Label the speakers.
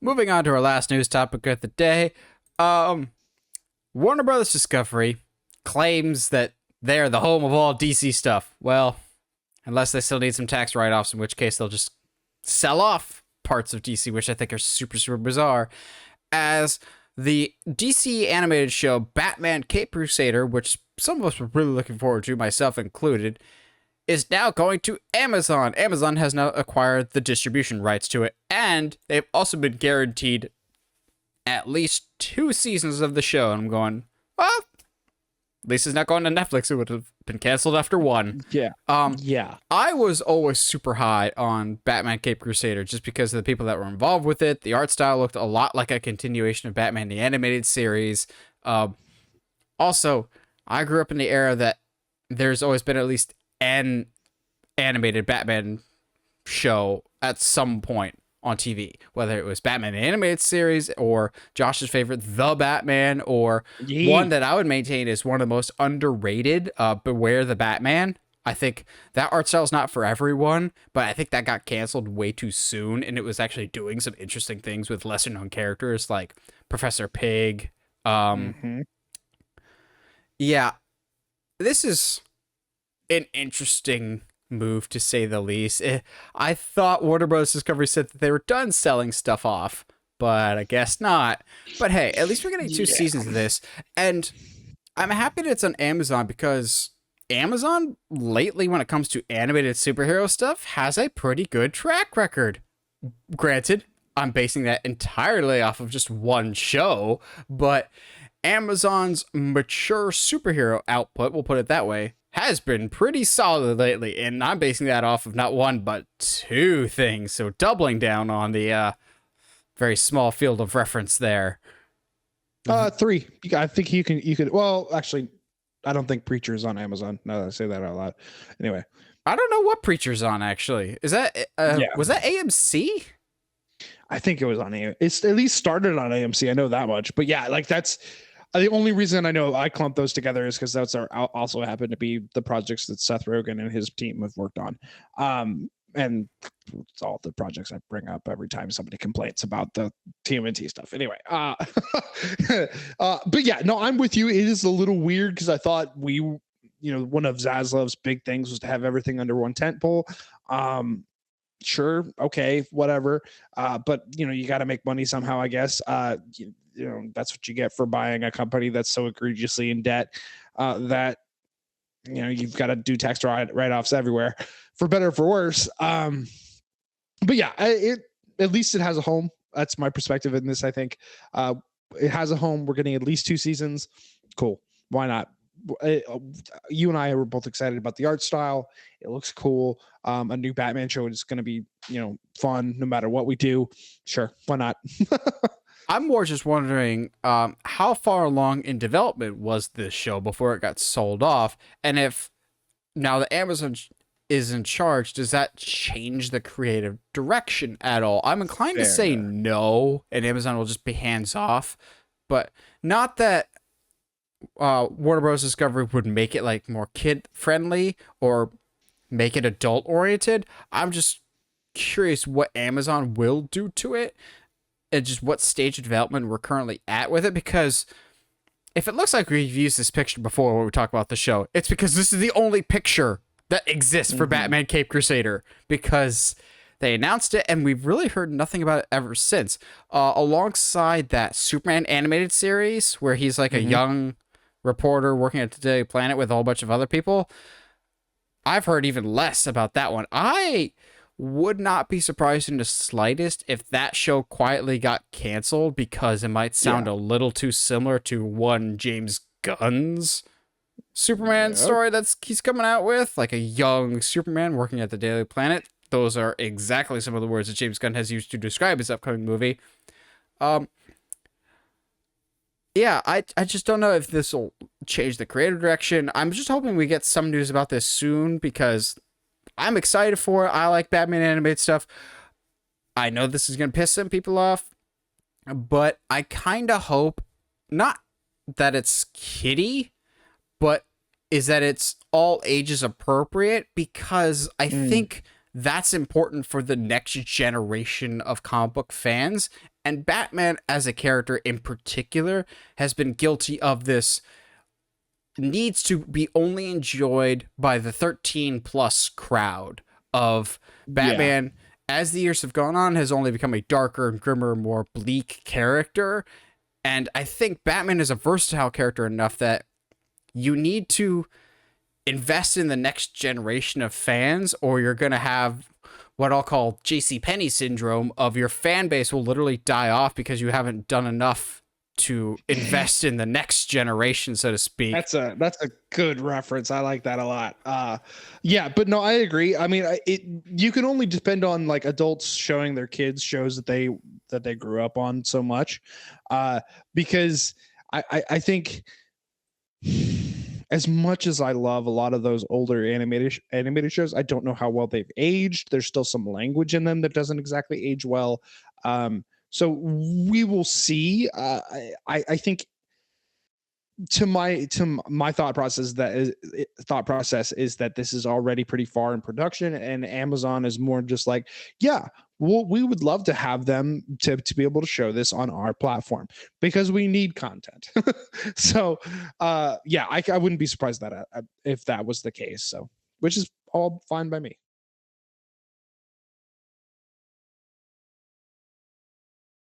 Speaker 1: moving on to our last news topic of the day. Um, Warner Brothers Discovery claims that they're the home of all DC stuff. Well, unless they still need some tax write-offs, in which case they'll just sell off parts of DC, which I think are super, super bizarre. As the DC animated show Batman Cape Crusader, which some of us were really looking forward to, myself included, is now going to Amazon. Amazon has now acquired the distribution rights to it, and they've also been guaranteed at least 2 seasons of the show. And I'm going, well, at least it's not going to Netflix. It would have been canceled after 1.
Speaker 2: Yeah. Yeah.
Speaker 1: I was always super high on Batman Cape Crusader just because of the people that were involved with it. The art style looked a lot like a continuation of Batman the Animated Series. Also, I grew up in the era that there's always been at least an animated Batman show at some point on TV, whether it was Batman the Animated Series or Josh's favorite, The Batman, or one that I would maintain is one of the most underrated, Beware the Batman. I think that art style is not for everyone, but I think that got canceled way too soon, and it was actually doing some interesting things with lesser known characters like Professor Pig. Yeah, this is an interesting move, to say the least. I thought Warner Bros. Discovery said that they were done selling stuff off, but I guess not. But hey, at least we're getting 2 seasons of this, and I'm happy that it's on Amazon because Amazon lately, when it comes to animated superhero stuff, has a pretty good track record. Granted, I'm basing that entirely off of just one show, but Amazon's mature superhero output, we'll put it that way, has been pretty solid lately, and I'm basing that off of not 1 but 2 things, so doubling down on the very small field of reference there.
Speaker 2: 3. I think you could. Well, actually, I don't think Preacher is on Amazon. Now that I say that out loud. Anyway,
Speaker 1: I don't know what Preacher's on, actually. Is that was that AMC?
Speaker 2: I think it was on AMC. It's at least started on AMC. I know that much. But yeah, like that's the only reason I know I clumped those together is because that's also happened to be the projects that Seth Rogen and his team have worked on. And it's all the projects I bring up every time somebody complains about the TMNT stuff. Anyway, but yeah, no, I'm with you. It is a little weird because I thought one of Zaslav's big things was to have everything under one tent pole. Sure, okay, whatever. But you got to make money somehow, I guess. That's what you get for buying a company that's so egregiously in debt that you've got to do tax write-offs everywhere, for better or for worse. But yeah, at least it has a home. That's my perspective in this. I think it has a home. We're getting at least 2 seasons. Cool. Why not? You and I were both excited about the art style. It looks cool. A new Batman show is going to be, fun no matter what we do. Sure. Why not?
Speaker 1: I'm more just wondering how far along in development was this show before it got sold off? And if now the Amazon is in charge, does that change the creative direction at all? I'm inclined to say no, and Amazon will just be hands off. But not that Warner Bros. Discovery would make it like more kid friendly or make it adult oriented. I'm just curious what Amazon will do to it and just what stage of development we're currently at with it, because if it looks like we've used this picture before when we talk about the show, it's because this is the only picture that exists for Batman Cape Crusader, because they announced it and we've really heard nothing about it ever since. Alongside that Superman animated series where he's like a young reporter working at the Daily Planet with a whole bunch of other people, I've heard even less about that one. I would not be surprised in the slightest if that show quietly got canceled because it might sound a little too similar to one James Gunn's Superman story he's coming out with, like a young Superman working at the Daily Planet. Those are exactly some of the words that James Gunn has used to describe his upcoming movie. Yeah, I just don't know if this will change the creative direction. I'm just hoping we get some news about this soon because I'm excited for it. I like Batman animated stuff. I know this is going to piss some people off, but I kind of hope not that it's kiddie, but is that it's all ages appropriate, because I think that's important for the next generation of comic book fans. And Batman as a character in particular has been guilty of this, needs to be only enjoyed by the 13 plus crowd of
Speaker 2: Yeah.
Speaker 1: Batman. As the years have gone on, has only become a darker and grimmer, more bleak character. And I think Batman is a versatile character enough that you need to invest in the next generation of fans, or you're going to have what I'll call JCPenney syndrome of your fan base will literally die off because you haven't done enough to invest in the next generation, so to speak.
Speaker 2: That's a good reference. I like that a lot. Yeah, but no, I agree. I mean, you can only depend on like adults showing their kids shows that they grew up on so much, because I think as much as I love a lot of those older animated shows, I don't know how well they've aged. There's still some language in them that doesn't exactly age well. So we will see. I think to my thought process is that this is already pretty far in production, and Amazon is more just like, yeah, we would love to have them to be able to show this on our platform because we need content. So yeah, I wouldn't be surprised that if that was the case, so which is all fine by me.